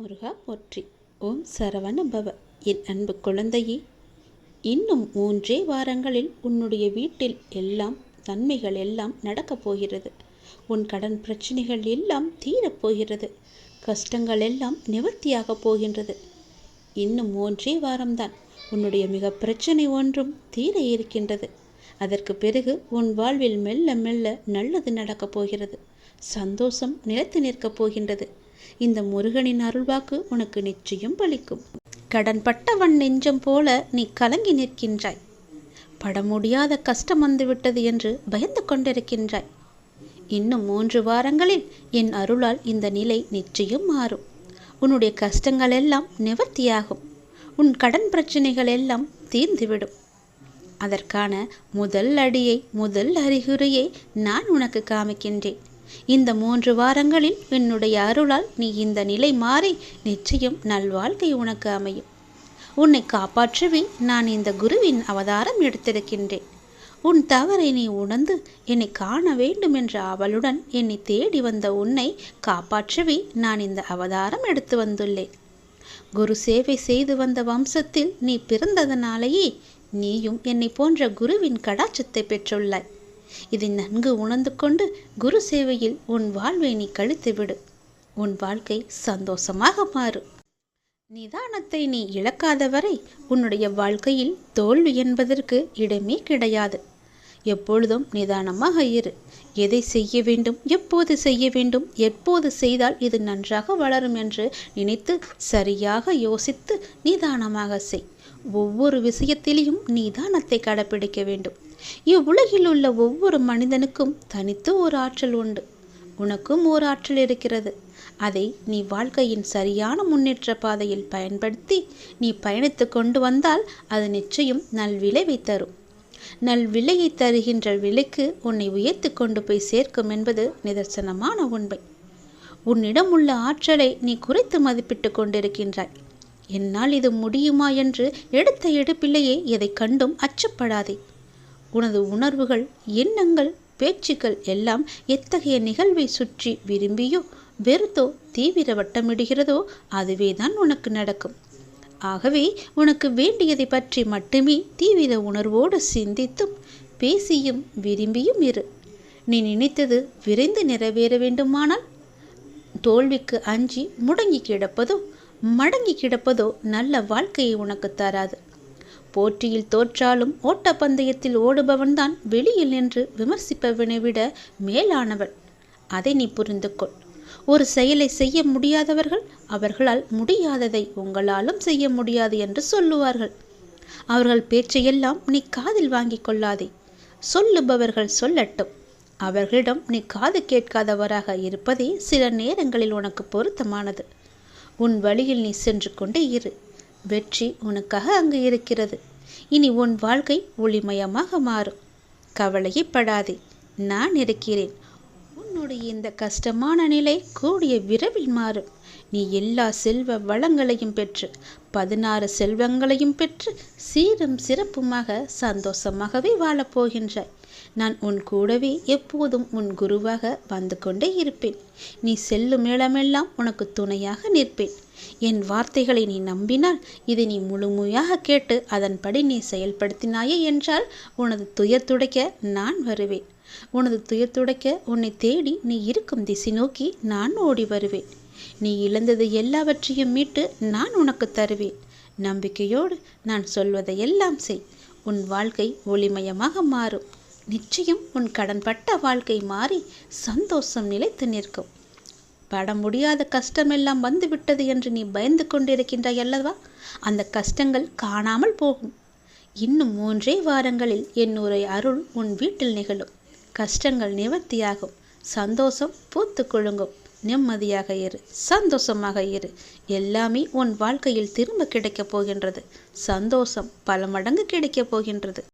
முருகா போற்றி. ஓம் சரவண பவ. என் அன்பு குழந்தையே, இன்னும் 3 வாரங்களில் உன்னுடைய வீட்டில் எல்லாம் நன்மைகள் எல்லாம் நடக்கப் போகிறது. உன் கடன் பிரச்சனைகள் எல்லாம் தீரப்போகிறது. கஷ்டங்கள் எல்லாம் நிவர்த்தியாகப் போகின்றது. இன்னும் 3 வாரம்தான். உன்னுடைய மிக பிரச்சனை ஒன்றும் தீர இருக்கின்றது. அதற்கு பிறகு உன் வாழ்வில் மெல்ல மெல்ல நல்லது நடக்கப் போகிறது. சந்தோஷம் நிலைத்து நிற்கப் போகின்றது. இந்த முருகனின் அருள்வாக்கு உனக்கு நிச்சயம் பலிக்கும். கடன் பட்டவன் நெஞ்சம் போல நீ கலங்கி நிற்கின்றாய். பட முடியாத கஷ்டம் வந்துவிட்டது என்று பயந்து கொண்டிருக்கின்றாய். இன்னும் 3 வாரங்களில் என் அருளால் இந்த நிலை நிச்சயம் மாறும். உன்னுடைய கஷ்டங்கள் எல்லாம் நிவர்த்தியாகும். உன் கடன் பிரச்சனைகள் எல்லாம் தீர்ந்துவிடும். அதற்கான முதல் அடியை, முதல் அறிகுறியை நான் உனக்கு காமிக்கின்றேன். இந்த 3 வாரங்களில் என்னுடைய அருளால் நீ இந்த நிலை மாறி நிச்சயம் நல்வாழ்க்கை உனக்கு அமையும். உன்னை காப்பாற்றவே நான் இந்த குருவின் அவதாரம் எடுத்திருக்கின்றேன். உன் தவறை நீ உணர்ந்து என்னை காண வேண்டும் என்ற ஆவலுடன் என்னை தேடி வந்த உன்னை காப்பாற்றவே நான் இந்த அவதாரம் எடுத்து வந்துள்ளேன். குரு சேவை செய்து வந்த வம்சத்தில் நீ பிறந்ததனாலேயே நீயும் என்னை போன்ற குருவின் கடாட்சத்தை பெற்றுள்ளாய். இதை நன்கு உணர்ந்து கொண்டு குரு சேவையில் உன் வாழ்வை நீ கழித்துவிடு. உன் வாழ்க்கை சந்தோஷமாக மாறும். நிதானத்தை நீ இழக்காத வரை உன்னுடைய வாழ்க்கையில் தோல்வி என்பதற்கு இடமே கிடையாது. எப்பொழுதும் நிதானமாக இரு. எதை செய்ய வேண்டும், எப்போது செய்ய வேண்டும், எப்போது செய்தால் இது நன்றாக வளரும் என்று நினைத்து சரியாக யோசித்து நிதானமாக செய். ஒவ்வொரு விஷயத்திலையும் நிதானத்தை கடைப்பிடிக்க வேண்டும். இவ்வுலகில் உள்ள ஒவ்வொரு மனிதனுக்கும் தனித்து ஒரு ஆற்றல் உண்டு. உனக்கும் ஒரு ஆற்றல் இருக்கிறது. அதை நீ வாழ்க்கையின் சரியான முன்னேற்ற பாதையில் பயன்படுத்தி நீ பயணித்து கொண்டு வந்தால் அது நிச்சயம் நல்விளைவை தரும். நல்விளையை தருகின்ற விலைக்கு உன்னை உயர்த்தி கொண்டு போய் சேர்க்கும் என்பது நிதர்சனமான உண்மை. உன்னிடம் உள்ள ஆற்றலை நீ குறைத்து மதிப்பிட்டு கொண்டிருக்கின்றாய். என்னால் இது முடியுமா என்று எடுத்த எடுப்பிலேயே எதை கண்டும் அச்சப்படாதே. உனது உணர்வுகள், எண்ணங்கள், பேச்சுக்கள் எல்லாம் எத்தகைய நிகழ்வை சுற்றி விரும்பியோ வெறுத்தோ தீவிர வட்டமிடுகிறதோ அதுவேதான் உனக்கு நடக்கும். ஆகவே உனக்கு வேண்டியதை பற்றி மட்டுமே தீவிர உணர்வோடு சிந்தித்தும் பேசியும் விரும்பியும் இரு. நீ நினைத்தது விரைந்து நிறைவேற வேண்டுமானால் தோல்விக்கு அஞ்சி முடங்கி கிடப்பதோ மடங்கி கிடப்பதோ நல்ல வாழ்க்கையை உனக்கு தராது. போட்டியில் தோற்றாலும் ஓட்டப்பந்தயத்தில் ஓடுபவன்தான் வெளியில் நின்று விமர்சிப்பவனை விட மேலானவன். அதை நீ புரிந்து கொள். ஒரு செயலை செய்ய முடியாதவர்கள் அவர்களால் முடியாததை உங்களாலும் செய்ய முடியாது என்று சொல்லுவார்கள். அவர்கள் பேச்சையெல்லாம் நீ காதில் வாங்கி கொள்ளாதே. சொல்லுபவர்கள் சொல்லட்டும். அவர்களிடம் நீ காது கேட்காதவராக இருப்பதே சில நேரங்களில் உனக்கு பொருத்தமானது. உன் வழியில் நீ சென்று கொண்டே இரு. வெற்றி உனக்காக அங்கு இருக்கிறது. இனி உன் வாழ்க்கை ஒளிமயமாக மாறும். கவலையே படாதே, நான் இருக்கிறேன். உன்னுடைய இந்த கஷ்டமான நிலை கூடிய விரைவில் மாறும். நீ எல்லா செல்வ வளங்களையும் பெற்று 16 செல்வங்களையும் பெற்று சீரும் சிறப்புமாக சந்தோஷமாகவே வாழப்போகின்றாய். நான் உன் கூடவே எப்போதும் உன் குருவாக வந்து கொண்டே இருப்பேன். நீ செல்லும் இடமெல்லாம் உனக்கு துணையாக நிற்பேன். என் வார்த்தைகளை நீ நம்பினால், இதை நீ முழுமையாக கேட்டு அதன்படி நீ செயல்படுத்தினாயே என்றால் உனது துயர் துடைக்க நான் வருவேன். உனது துயர் துடைக்க உன்னை தேடி நீ இருக்கும் திசை நோக்கி நான் ஓடி வருவேன். நீ இழந்தது எல்லாவற்றையும் மீட்டு நான் உனக்கு தருவேன். நம்பிக்கையோடு நான் சொல்வதை எல்லாம் செய். உன் வாழ்க்கை ஒளிமயமாக மாறும். நிச்சயம் உன் கடன்பட்ட வாழ்க்கை மாறி சந்தோஷம் நிலைத்து நிற்கும். பட முடியாத கஷ்டமெல்லாம் வந்துவிட்டது என்று நீ பயந்து கொண்டிருக்கின்றாய் அல்லவா? அந்த கஷ்டங்கள் காணாமல் போகும். இன்னும் 3 வாரங்களில் என்னுடைய அருள் உன் வீட்டில் நிகழும். கஷ்டங்கள் நிவர்த்தியாகும். சந்தோஷம் பூத்து குலுங்கும். நிம்மதியாக இரு, சந்தோஷமாக இரு. எல்லாமே உன் வாழ்க்கையில் திரும்ப கிடைக்கப் போகின்றது. சந்தோஷம் பல மடங்கு கிடைக்கப் போகின்றது.